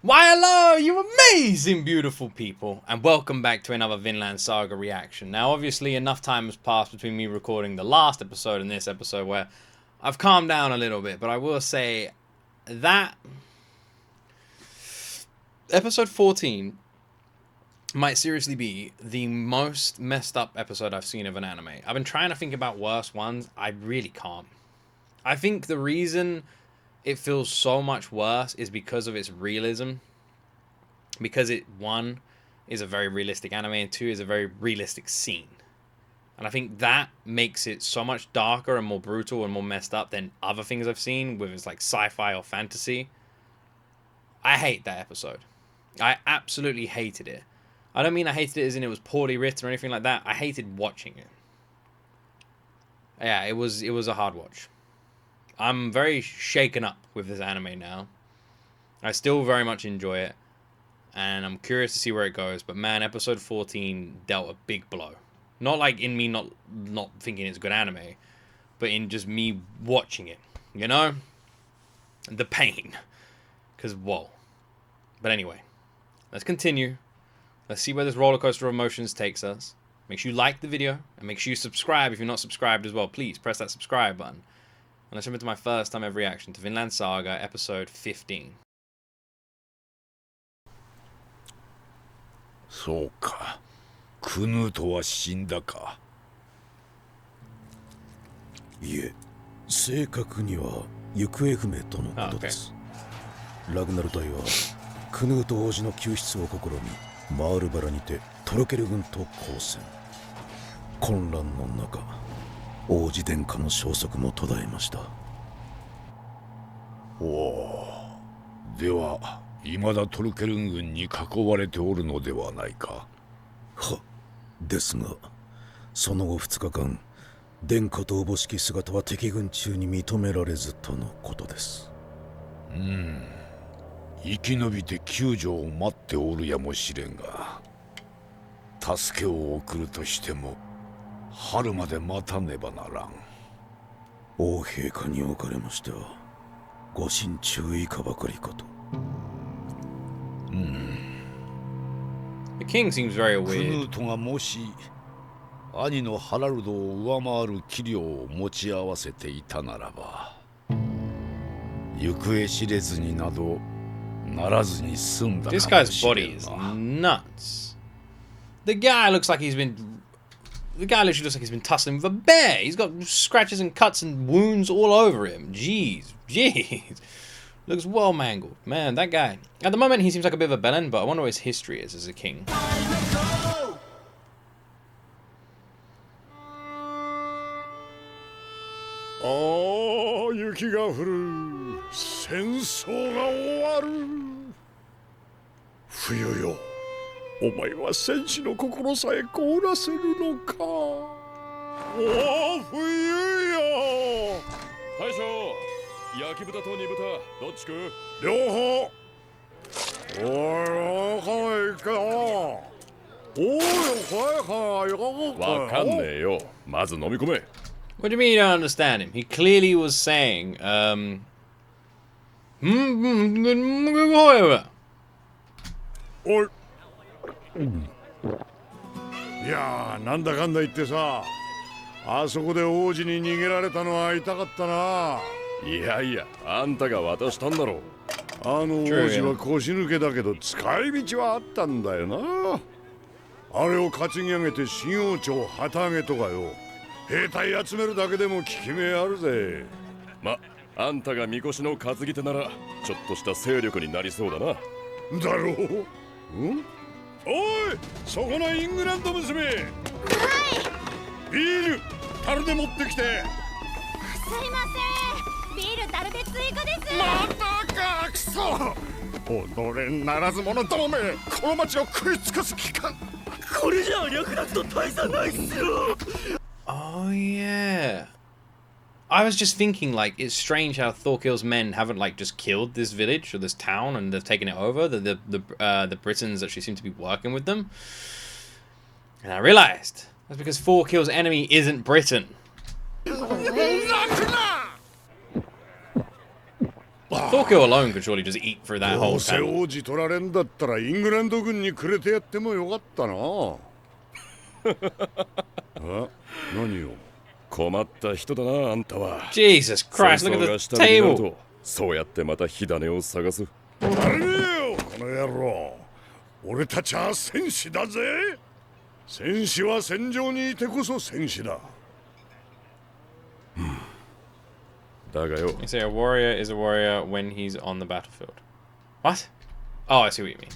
Why hello, you amazing beautiful people, and welcome back to another Vinland Saga reaction. Now obviously enough time has passed between me recording the last episode and this episode where I've calmed down a little bit, but I will say that episode 14 might seriously be the most messed up episode I've seen of an anime. I've been trying to think about worse ones, I really can't. I think the reason it feels so much worse is because of its realism. Because it, one, is a very realistic anime, and two, is a very realistic scene. And I think that makes it so much darker and more brutal and more messed up than other things I've seen, whether it's like sci-fi or fantasy. I hate that episode. I absolutely hated it. I don't mean I hated it as in it was poorly written or anything like that. I hated watching it. Yeah, it was a hard watch. I'm very shaken up with this anime now. I still very much enjoy it, and I'm curious to see where it goes. But man, episode 14 dealt a big blow. Not like in me not thinking it's a good anime, but in just me watching it. You know? The pain. Because, whoa. But anyway, let's continue. Let's see where this roller coaster of emotions takes us. Make sure you like the video, and make sure you subscribe if you're not subscribed as well. Please press that subscribe button. And let's jump into my first time ever reaction to Vinland Saga, episode 15. そうか、クヌートは死んだか。いえ、正確には行方不明とのことです。ラグナル隊はクヌート王子の救出を試み、マールバラにてトロケル軍と交戦。混乱の中、王子殿下の消息も途絶えました。おお、では未だトルケルン軍に囲われておるのではないか。は、ですがその後2日間殿下とおぼしき姿は敵軍中に認められずとのことです。生き延びて救助を待っておるやもしれんが、助けを送るとしても春まで待たねばならん。王陛下におかれましてはご心中以下ばかりかと。The king seems very クヌ weird. ートがもし兄のハラルドを上回る器量を持ち合わせていたならば、行方知れずになどならずに済んだ This かも guy's しれ body ん is な。 nuts. The guy looks like he's been... The guy literally looks like he's been tussling with a bear. He's got scratches and cuts and wounds all over him. Jeez. Looks well mangled. Man, that guy. At the moment, he seems like a bit of a bellend, but I wonder what his history is as a king. ああ、雪が降る。戦争が終わる。冬よ、お前は戦士の心さえ凍らせるのか。おお、冬よ。大将、焼き豚と煮豚どっち食う？両方。おい、若いか。おい、若いか。わかんねえよ。まず飲み込め。What do you mean you don't understand him? He clearly was saying, おい。いやー、なんだかんだ言ってさ、あそこで王子に逃げられたのは痛かったな。いやいや、あんたが渡したんだろ。あの王子は腰抜けだけど使い道はあったんだよな。あれを担ぎ上げて新王朝旗揚げとかよ。兵隊集めるだけでも効き目あるぜ。ま、あんたがみこしの担ぎ手ならちょっとした勢力になりそうだな。だろう。おい、そこのイングランド娘。はい。ビール樽で持ってきて。すいません、ビール樽で追加です。またか、くそ。己ならず者どもめ、この町を食い尽くす気か。これじゃ略奪と大差ないっすよ。 oh yeah. I was just thinking, like, it's strange how Thorkill's men haven't, like, just killed this village or this town and they've taken it over. The Britons actually seem to be working with them. And I realized that's because Thorkill's enemy isn't Britain. Thorkill alone could surely just eat through that ど whole うせ camel. 王子取られんだったらイングランド軍にくれてやってもよかったな。あ、何よ。困った人だな、あんたは。 Jesus Christ, look 戦争 at が the 下火になる table. とそうやってまた火種を探す。あれねえよ、この野郎。俺たちは戦士だぜ。戦士は戦場にいてこそ戦士だ。だがよ、 You say a warrior is a warrior when he's on the battlefield. What? Oh, I see what you mean.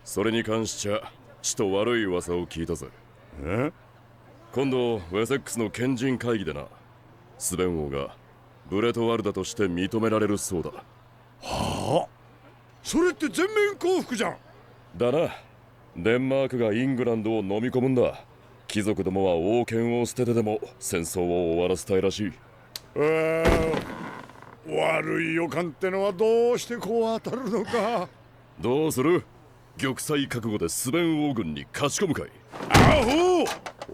それに関しちゃちと悪い噂を聞いたぜ。え？今度ウェセックスの賢人会議でな、スベン王がブレトワルダとして認められるそうだ。はあ？それって全面降伏じゃん。だな。デンマークがイングランドを飲み込むんだ。貴族どもは王権を捨ててでも戦争を終わらせたいらしい。悪い予感ってのはどうしてこう当たるのか。どうする？玉砕覚悟でスベン王軍に勝ち込むかい？アホ！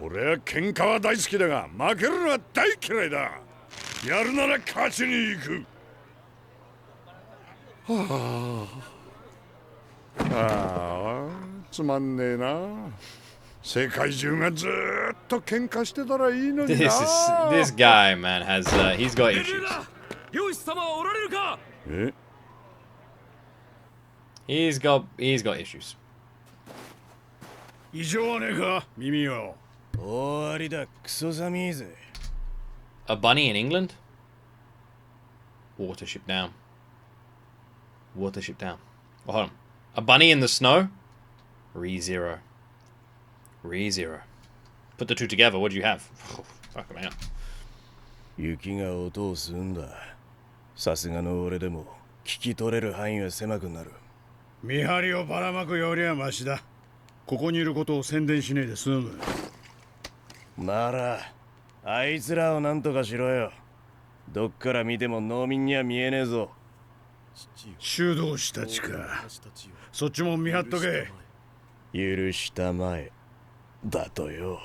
俺は喧嘩は大好きだが負けるのは大嫌いだ。やるなら勝ちに行く。はあ、つまんねえな。世界中がずーっと喧嘩してたらいいのにな。This guy, man, has he's got issues. 漁師様はおられるか？え？He's got issues. 異常はねえか、耳よ。終わりだ、クソ寒いぜ。A bunny in England? Watership down. Watership down. Oh, hold on. A bunny in the snow? Re-zero. Re-zero. Put the two together, what do you have? Fuck him out. 雪が音を吸うんだ。さすがの俺でも聞き取れる範囲は狭くなる。見張りをばらまくよりはマシだ。ここにいることを宣伝しねえで済む。ならあいつらをなんとかしろよ。どっから見ても農民には見えねえぞ。修道士たちか。そっちも見張っとけ。許したまえだとよ。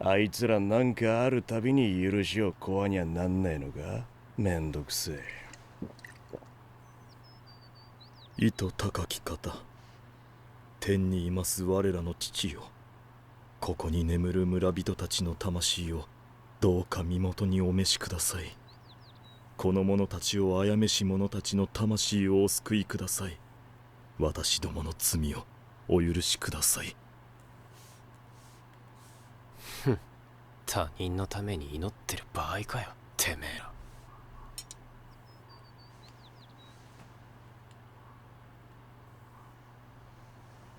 あいつらなんかあるたびに許しを請にゃなんねえのか。めんどくせえ。意図高き方、天にいます我らの父よ、ここに眠る村人たちの魂をどうか身元にお召しください。この者たちを殺めし者たちの魂をお救いください。私どもの罪をお許しください。他人のために祈ってる場合かよ、てめえら。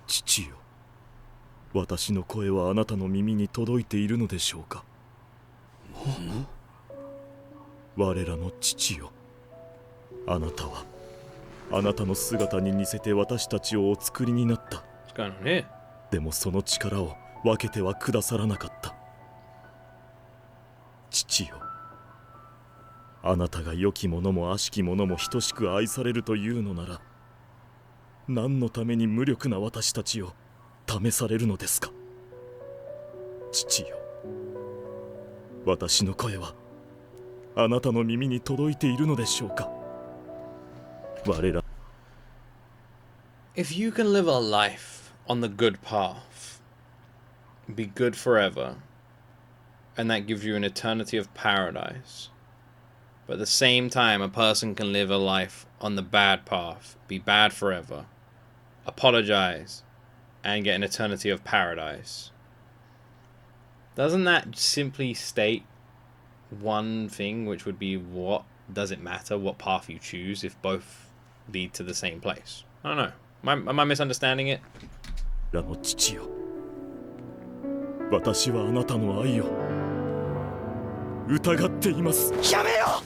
父よ、私の声はあなたの耳に届いているのでしょうか。我らの父よ、あなたはあなたの姿に似せて私たちをお作りになった。 What's going on here? でもその力を分けてはくださらなかった。父よ、あなたが良き者も悪しき者も等しく愛されるというのなら、何のために無力な私たちを試されるのですか。父よ、私の声はあなたの耳に届いているのでしょうか。我ら If you can live a life on the good path, be good forever, and that gives you an eternity of paradise, but at the same time a person can live a life on the bad path, be bad forever, apologize, and get an eternity of paradise, doesn't that simply state one thing, which would be, what does it matter what path you choose if both lead to the same place? I don't know. Am I misunderstanding it? らの父よ、私はあなたの愛を疑っています。やめよ。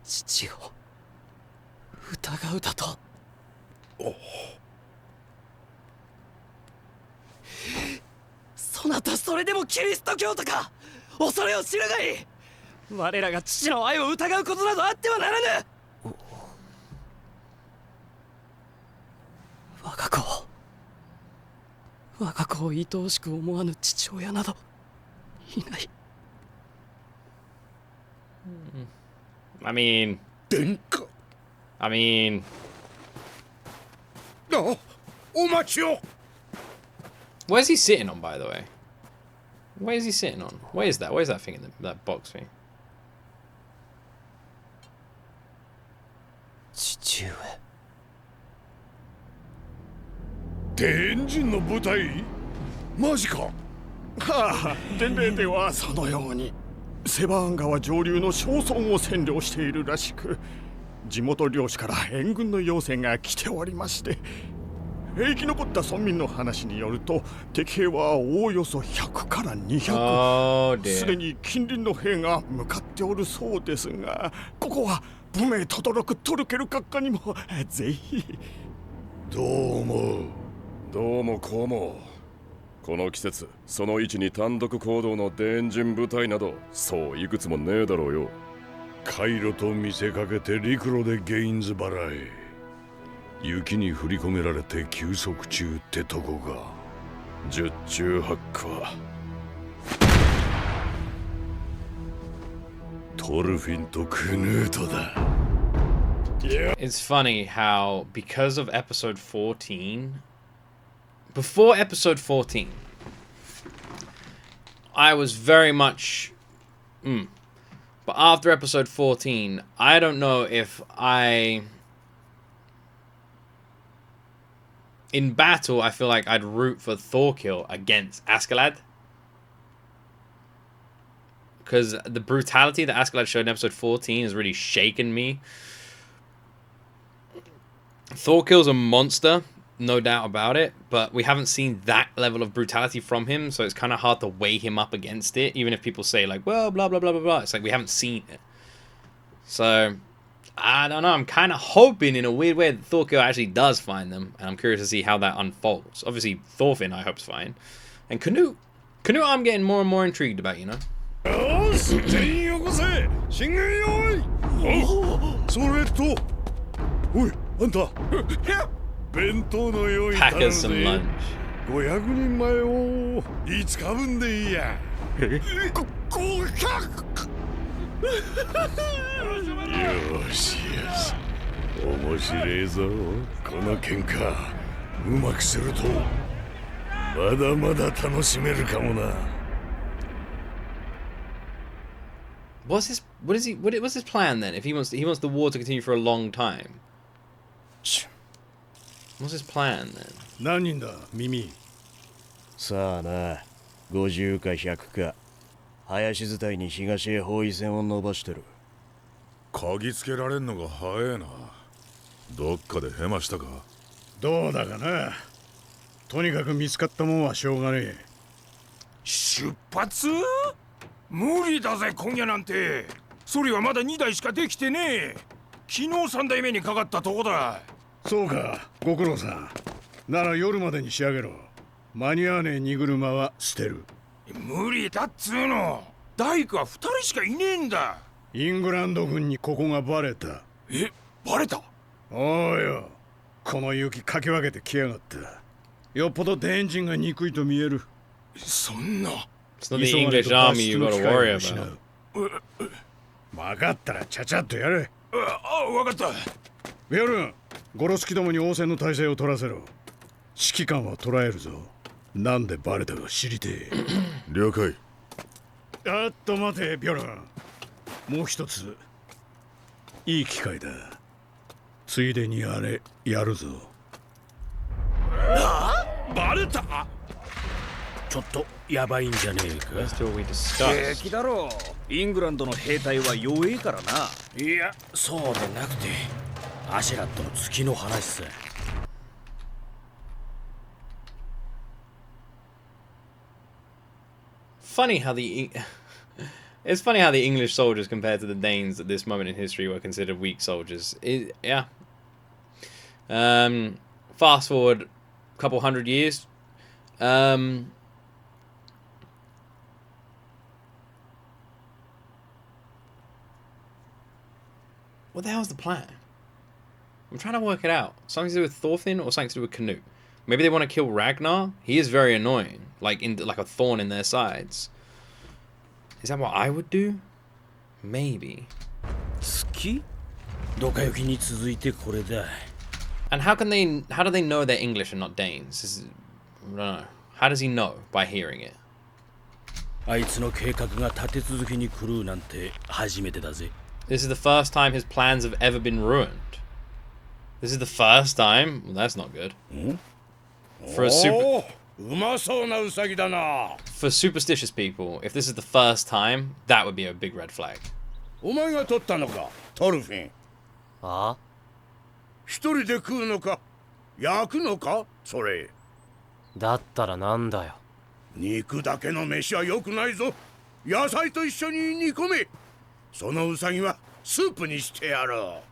父を疑うだと。そなたそれでもキリスト教徒か。恐れを知るがいい。我らが父の愛を疑うことなどあってはならぬ。我が子を我が子を愛おしく思わぬ父親などいない。I mean... 殿下。I mean... あ、お待ちを。 Where's he sitting on, by the way? Where is he sitting on? Where is that? Where's that thing in that box thing? 父上。天神の部隊マジか。はあ、伝令ではそのようにセバーン川上流の庄村を占領しているらしく、地元領主から援軍の要請が来ておりまして、生き残った村民の話によると敵兵はおおよそ100から200、すでに近隣の兵が向かっておるそうですが、ここは不明とどろくトルケル閣下にもぜひ。どう思う？どうもこうも。この季節その位置に単独行動のデンジン部隊などそういくつもねえだろうよ。回路と見せかけて陸路でゲインズ払い、雪に振り込められて休息中ってとこが。十中八九はトルフィンとクヌートだ。It's funny how, because of episode 14, before episode 14, I was very much, but after episode 14, I don't know if in battle, I feel like I'd root for Thorkill against ASKELADD. Because the brutality that ASKELADD showed in episode 14 has really shaken me. Thorkill's a monster, no doubt about it, but we haven't seen that level of brutality from him, so it's kind of hard to weigh him up against it, even if people say, like, well, blah, blah, blah, blah, blah. It's like we haven't seen it. So, I don't know, I'm kind of hoping in a weird way that Thorkill actually does find them, and I'm curious to see how that unfolds. Obviously, Thorfinn, I hope's fine. And Canute, I'm getting more and more intrigued about, you know? 全員よこせ。進軍用意。それと、おい、あんた。弁当の用意頼むぜ。500人前を5日分でいいや。合格。よしよし。面白いぞ。この喧嘩うまくするとまだまだ楽しめるかもな。What's his plan then? If he wants the war to continue for a long time. What's his plan then? 何人だ、耳。さあな、50か100か。林伝いに東へ包囲線を伸ばしてる。嗅ぎつけられんのが早えな。どっかでヘマしたか。どうだかな。とにかく見つかったもんはしょうがねえ。出発？無理だぜ今夜なんて。ソリはまだ2台しかできてねえ。昨日3台目にかかったとこだ。そうか、ご苦労さん。なら夜までに仕上げろ。間に合わねえ荷車は捨てる。無理だっつうの。大工は2人しかいねえんだ。イングランド軍にここがバレた。え、バレた？おうよ、この雪かき分けてきやがった。よっぽどデンジンが憎いと見える。そんな。It's not the English army you gotta worry about. 分かったらちゃちゃっとやれ。分かった。ビョルン、ゴロスキどもに応戦の体制を取らせろ。指揮官は捕らえるぞ。なんでバレたか知りてえ。了解。あっと待て、ビョルン。もう一ついい機会だ。ついでにあれやるぞ。バレた？ちょっとやばいんじゃねえか。平気だろう。イングランドの兵隊は弱えからな。いや、そうでなくてアシェラットの月の話さ。It's funny how the English soldiers compared to the Danes at this moment in history were considered weak soldiers. Yeah. Fast forward a couple hundred years. What the hell's the plan? I'm trying to work it out. Something to do with Thorfinn or something to do with Canute? Maybe they want to kill Ragnar? He is very annoying. Like a thorn in their sides. Is that what I would do? Maybe. 好き？ドカ雪に続いてこれだ。And how do they know they're English and not Danes? I don't know. How does he know by hearing it? あいつの計画が立て続けに狂うなんて初めてだぜ。This is the first time his plans have ever been ruined. This is the first time? Well, that's not good. For superstitious people, if this is the first time, that would be a big red flag. お前が取ったのか、トルフィン。ああ？一人で食うのか、焼くのか、それ。だったらなんだよ。肉だけの飯は良くないぞ。野菜と一緒に煮込め。そのウサギはスープにしてやろ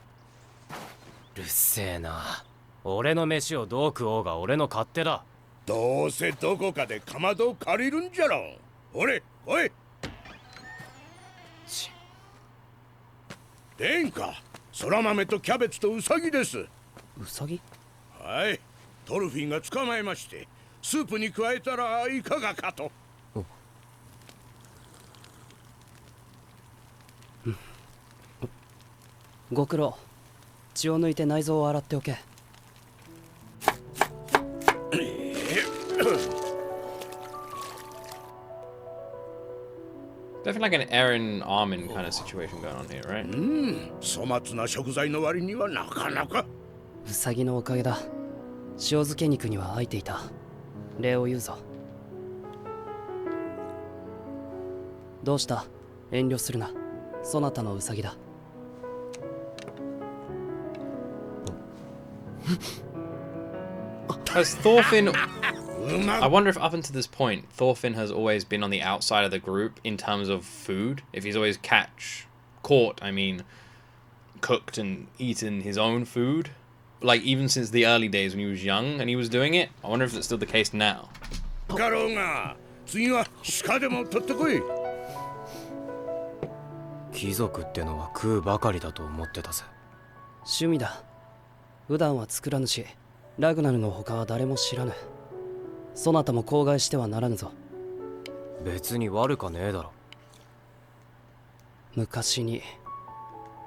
う。うるせえな。俺の飯をどう食おうが俺の勝手だ。どうせどこかでかまどを借りるんじゃろ。ほれ、おい。殿下、空豆とキャベツとウサギです。ウサギ？はい、トルフィンが捕まえまして、スープに加えたらいかがかと。ご苦労。血を抜いて内臓を洗っておけ。Definitely like an Aaron Armin kind of situation going on here, right? 粗末な食材の割にはなかなか。ウサギのおかげだ。塩漬け肉には空いていた。礼を言うぞ。どうした？遠慮するな。そなたのウサギだ。Has Thorfinn... I wonder if up until this point, Thorfinn has always been on the outside of the group in terms of food. If he's always cooked and eaten his own food. Like, even since the early days when he was young and he was doing it. I wonder if it's still the case now. 貴族ってのは食うばかりだと思ってたぜ。趣味だ。普段は作らぬし、ラグナルの他は誰も知らぬ。そなたも口外してはならぬぞ。別に悪かねえだろ。昔に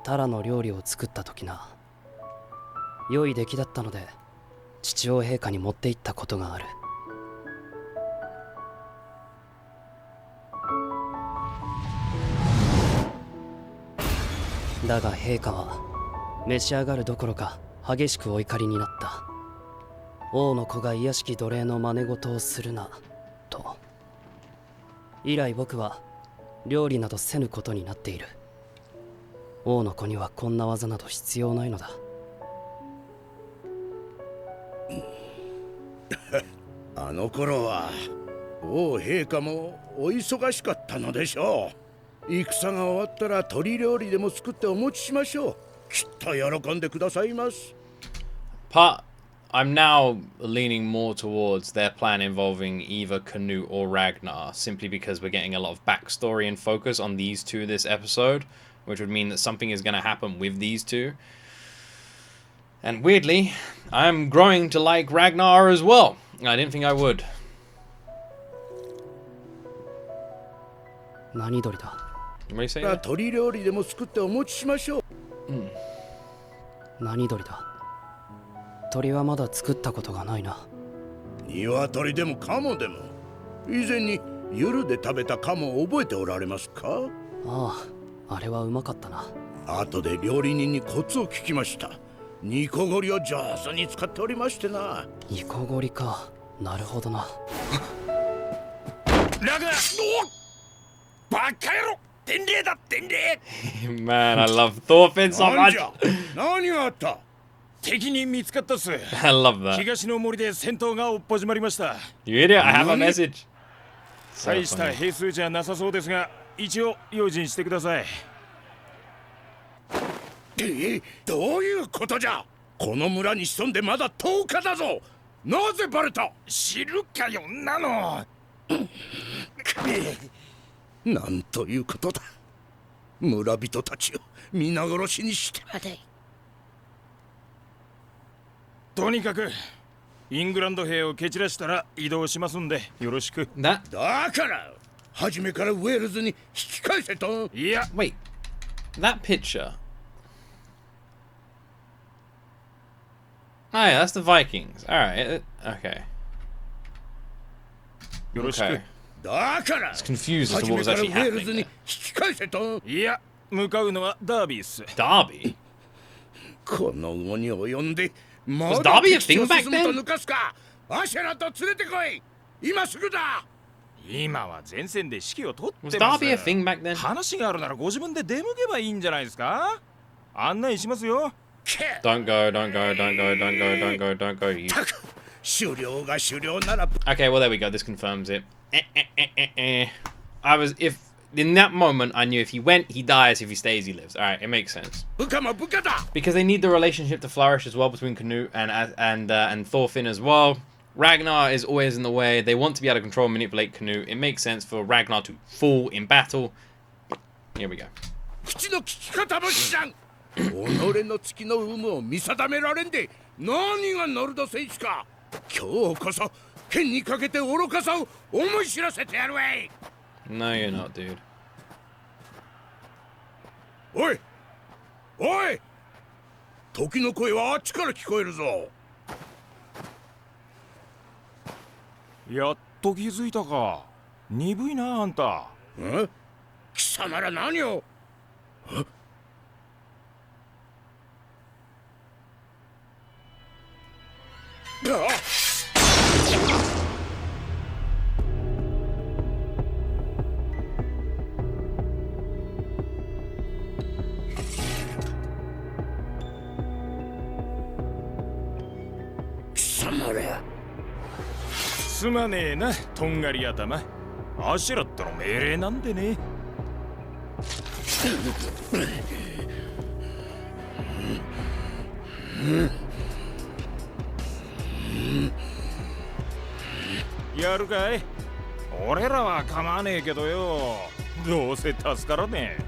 タラの料理を作った時な。良い出来だったので父王陛下に持って行ったことがある。だが陛下は召し上がるどころか激しくお怒りになった。王の子が卑しき奴隷の真似事をするなと。以来僕は料理などせぬことになっている。王の子にはこんな技など必要ないのだ。あの頃は王陛下もお忙しかったのでしょう。戦が終わったら鶏料理でも作ってお持ちしましょう。きっと喜んでくださいます。I'm now leaning more towards their plan involving either Canute or Ragnar, simply because we're getting a lot of backstory and focus on these two this episode, which would mean that something is going to happen with these two. And weirdly, I'm growing to like Ragnar as well. I didn't think I would. 何鳥だ？鶏料理でも作ってお持ちしましょう。何鳥だ？鳥はまだ作ったことがないな。鶏でもカモでも。以前に夜で食べたカモを覚えておられますか？ああ、あれはうまかったな。後で料理人にコツを聞きました。煮こごりを上手に使っておりましてな。煮こごりか。なるほどな。ラグナ、バカ野郎、伝令だ伝令。Man, I love Thorfinn so much. 何があった？敵に見つかったっす。I love that. 東の森で戦闘がおっ始まりました。You idiot, I have a message. 大した兵数じゃなさそうですが、一応用心してください。どういうことじゃ？この村に潜んでまだ10日だぞ。なぜバレた？知るかよなの。なんということだ。村人たちを皆殺しにしてまで。とにかくイングランド兵を蹴散らしたら移動しますんでよろしく。That だから初めからウェールズに引き返せと。いや wait, that picture. Oh yeah, that's the Vikings. All right, okay. よろし Okay. く。だから It's confused as to 初 what め was からウ actually ェールズ happening に there. 引き返せと。いや向かうのはダービーっす。Derby? この後に及んでま Was だ Derby a 敵地 thing を back 進む then? と抜かすか。アシェラット連れてこい。今すぐだ。今は前線で指揮を取 Was ってます。 Derby a thing back then? 話があるならご自分で出向けばいいんじゃないですか。案内しますよ。 Don't go, don't go, don't go, don't go, don't go, don't go. You... たく狩猟が狩猟なら Okay, well there we go. This confirms it. I was if in that moment I knew if he went, he dies. If he stays, he lives. All right, it makes sense 部下も部下だ。 because they need the relationship to flourish as well between Canute and Thorfinn as well. Ragnar is always in the way. They want to be able to control and manipulate Canute. It makes sense for Ragnar to fall in battle. Here we go. 口の利き方も知らん。己の月の有無を見定められんで何がノルド戦士か。今日こそ剣にかけて愚かさを思い知らせてやるわい。 No, you're not, dude. おいおい、時の声はあっちから聞こえるぞ。やっと気づいたか。鈍いなあんた。ん？貴様ら何を？貴様ら。すまねえな、とんがり頭。アシュラットの命令なんでね。やるかい？俺らは構わねえけどよ。どうせ助からねえ。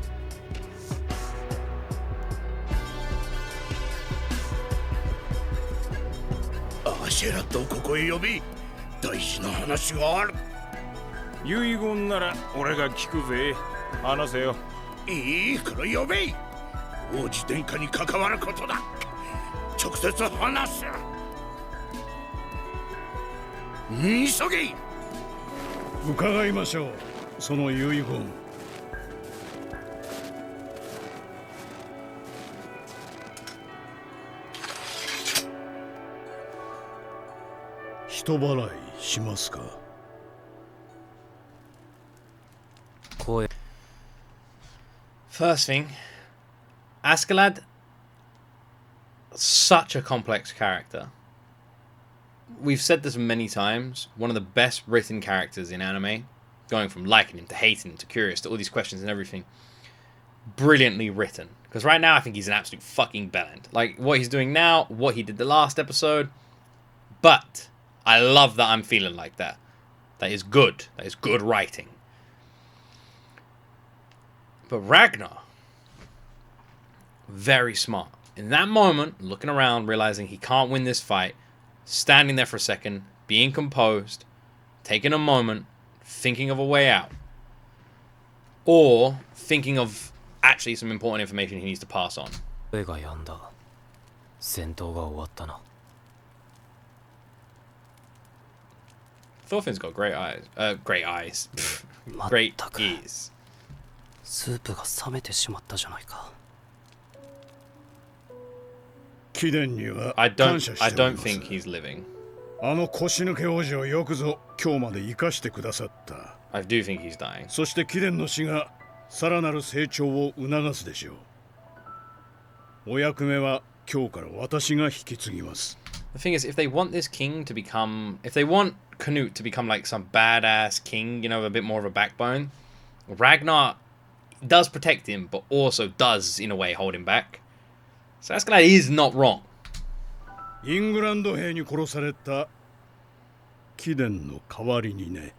アシェラットをここへ呼び、大事な話がある。遺言なら俺が聞くぜ。話せよ。いいから呼べ。王子殿下に関わることだ。直接話す。急げ。伺いましょう。その遺言。人払いしますか。 First thing, ASKELADD, such a complex character. We've said this many times, one of the best written characters in anime, going from liking him to hating him to curious to all these questions and everything. Brilliantly written. Because right now I think he's an absolute fucking bellend. Like what he's doing now, what he did the last episode. But I love that I'm feeling like that. That is good. That is good writing. But Ragnar, very smart. In that moment, looking around, realizing he can't win this fight, standing there for a second, being composed, taking a moment, thinking of a way out. Or thinking of actually some important information he needs to pass on. Thorfinn's got great eyes. Great eyes. Great ears. スープが冷めてしまったじゃないか。貴殿には I 感謝 don't しております。 think he's living. あの腰抜け王子をよくぞ今日まで生かしてくださった。 I do think he's dying. そして貴殿の死がさらなる成長を促すでしょう。お役目は今日から私が引き継ぎます。 The thing is, if they want this king to become... If they want Canute to become like some badass king, you know, a bit more of a backbone, Ragnar does protect him, but also does, in a way, hold him back. So ASKELADD is not wrong. イングランド兵に殺された貴殿の代わりにね。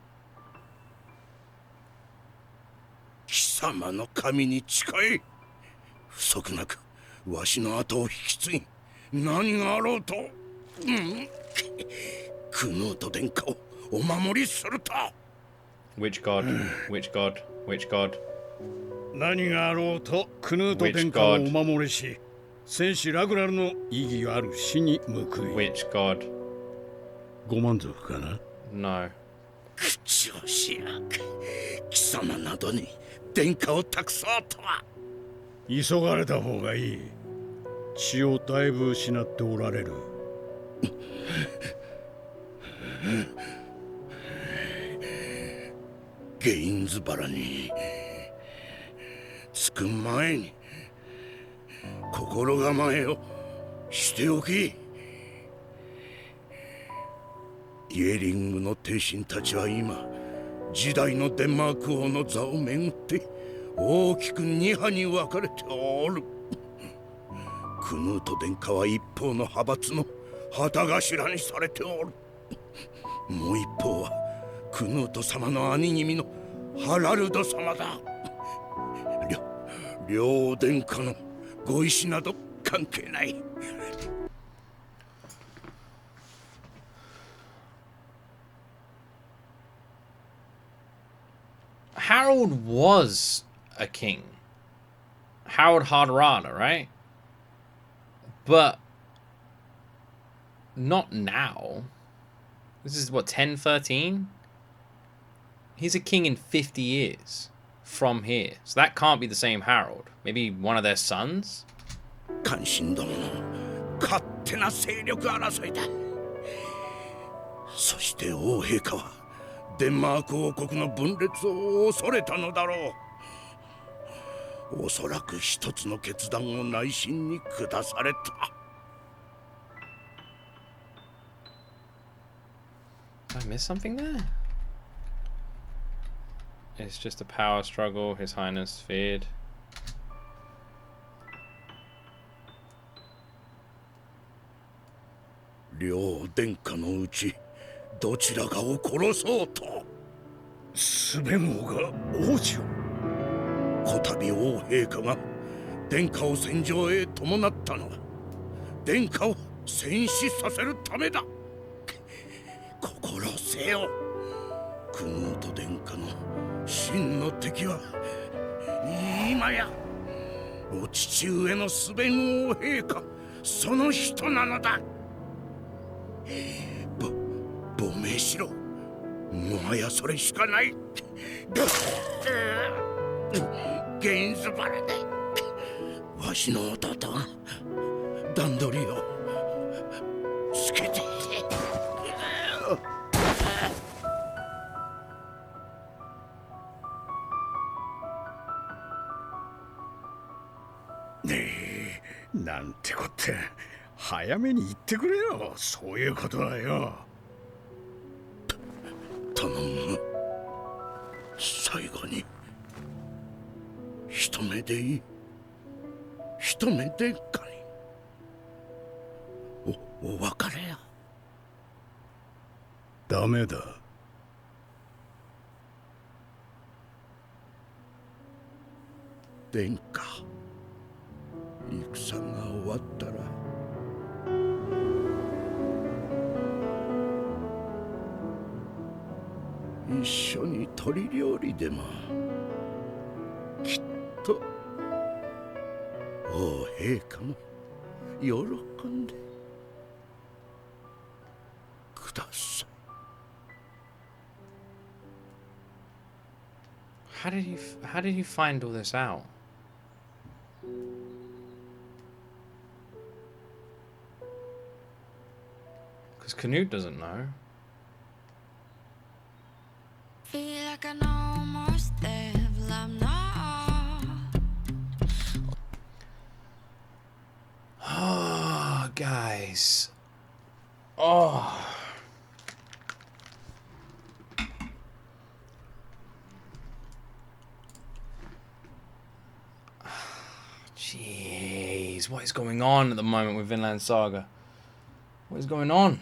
貴様の神に誓い、不足なくわしの後を引き継ぎ、何があろうと、クヌート殿下をお守りすると。 Which god? Which god? Which god? 何があろうとクヌート殿下をお守りし、戦士ラグナルの意義ある死に報い。 Which god? ご満足かな？ No. 口をしやが貴様などに殿下を託そうとは。急がれた方がいい。血をだいぶ失っておられる。ゲインズ原に着く前に心構えをしておき。イエリングの帝臣たちは今時代のデンマーク王の座をめぐって大きく二派に分かれておる。クヌート殿下は一方の派閥の旗頭にされておる。もう一方はクヌート様の兄君のハラルド様だ。両殿下のご意志など関係ない。Harold was a king. Harold Hardrada, right? But not now. This is what, 1013? He's a king in 50 years from here. So that can't be the same Harold. Maybe one of their sons? 関心どもの勝手な勢力争いだ。そして王陛下はデンマーク王国の分裂を恐れたのだろう。おそらく一つの決断を内心に下された。Did I miss something there? It's just a power struggle His Highness feared. 両殿下のうちどちらかを殺そうと。スベン王が王子を。こたび王陛下が殿下を戦場へ伴ったのは殿下を戦死させるためだ。心せよ。クヌート殿下の真の敵は今やお父上のスベン王陛下その人なのだ。亡命しろ。もはやそれしかない。ゲインズバラでわしの弟が段取りをつけていて。ねえ、なんてこって。早めに言ってくれよ。そういうことはよ。頼む。最後に一目でいい。一目でかい。お別れや。ダメだ。殿下、戦が終わったら一緒に鶏料理でもきっと王陛下も喜んでください。How did he find all this out? Because Canute doesn't know. Feel like I know most devil I'm not. Oh, guys. Oh. Jeez, what is going on at the moment with Vinland Saga? What is going on?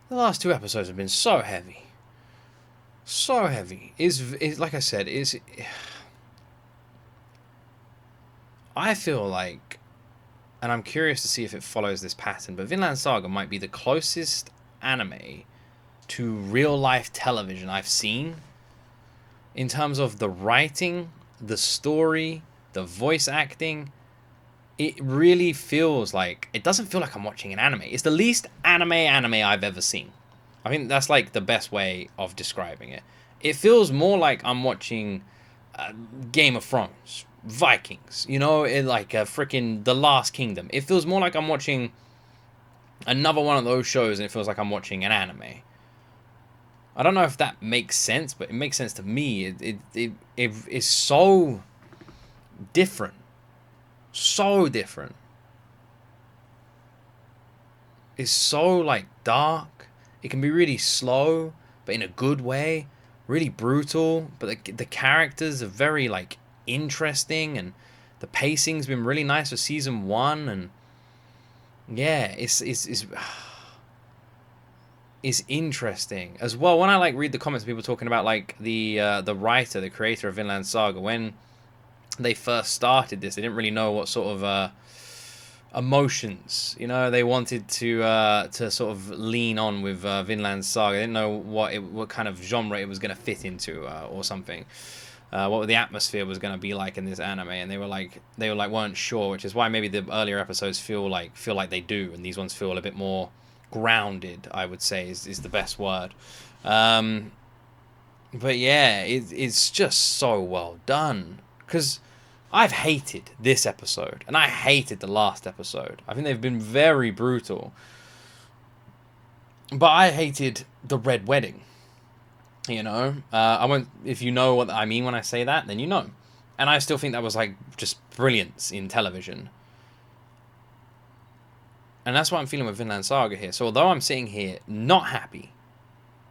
The last two episodes have been so heavy. So heavy. Is like I said, I feel like, and I'm curious to see if it follows this pattern, but Vinland Saga might be the closest anime to real life television I've seen in terms of the writing, the story, the voice acting. It really feels like, it doesn't feel like I'm watching an anime. It's the least anime I've ever seen. I think that's like the best way of describing it. It feels more like I'm watching Game of Thrones, Vikings, you know, like a freaking The Last Kingdom. It feels more like I'm watching another one of those shows, and it feels like I'm watching an anime. I don't know if that makes sense, but it makes sense to me. It is so different. So different. It's so like dark. It can be really slow, but in a good way. Really brutal, but the characters are very like interesting, and the pacing's been really nice for season 1, and yeah, it's interesting as well. When I like read the comments of people talking about like the writer, the creator of Vinland Saga, when they first started this, they didn't really know what sort of emotions, you know, they wanted to sort of lean on with Vinland Saga. They didn't know what kind of genre it was going to fit into or something. What the atmosphere was going to be like in this anime, and they weren't sure, which is why maybe the earlier episodes feel like they do, and these ones feel a bit more grounded, I would say is the best word. But yeah, it's just so well done, because I've hated this episode, and I hated the last episode. I think they've been very brutal. But I hated the Red Wedding. You know? I won't. If you know what I mean when I say that, then you know. And I still think that was like just brilliance in television. And that's what I'm feeling with Vinland Saga here. So although I'm sitting here not happy,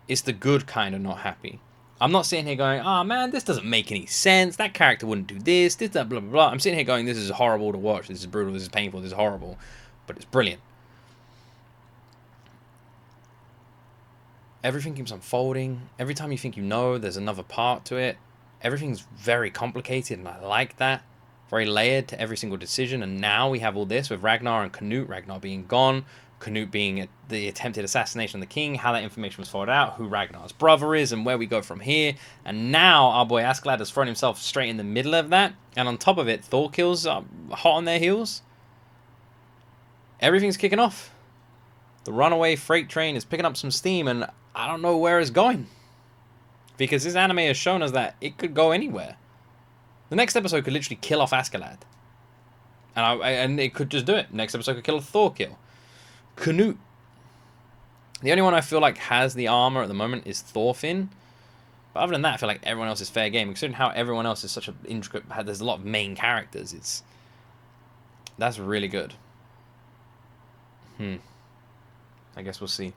it's the good kind of not happy. I'm not sitting here going, oh man, this doesn't make any sense. That character wouldn't do this, that, blah, blah, blah. I'm sitting here going, this is horrible to watch. This is brutal. This is painful. This is horrible. But it's brilliant. Everything keeps unfolding. Every time you think you know, there's another part to it. Everything's very complicated, and I like that. Very layered to every single decision. And now we have all this with Ragnar and Canute. Ragnar being gone. Canute being the attempted assassination of the king, how that information was followed out, who Ragnar's brother is, and where we go from here. And now our boy ASKELADD has thrown himself straight in the middle of that. And on top of it, Thorkill's hot on their heels. Everything's kicking off. The runaway freight train is picking up some steam, and I don't know where it's going. Because this anime has shown us that it could go anywhere. The next episode could literally kill off ASKELADD. And it could just do it. Next episode could kill off Thorkill. Canute. The only one I feel like has the armor at the moment is Thorfinn. But other than that, I feel like everyone else is fair game. Considering how everyone else is such an intricate... There's a lot of main characters. That's really good. I guess we'll see.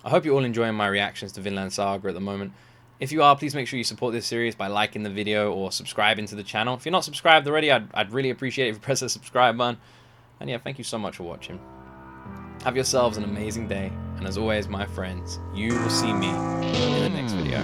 I hope you're all enjoying my reactions to Vinland Saga at the moment. If you are, please make sure you support this series by liking the video or subscribing to the channel. If you're not subscribed already, I'd really appreciate it if you press the subscribe button. And yeah, thank you so much for watching. Have yourselves an amazing day, and as always, my friends, you will see me in the next video.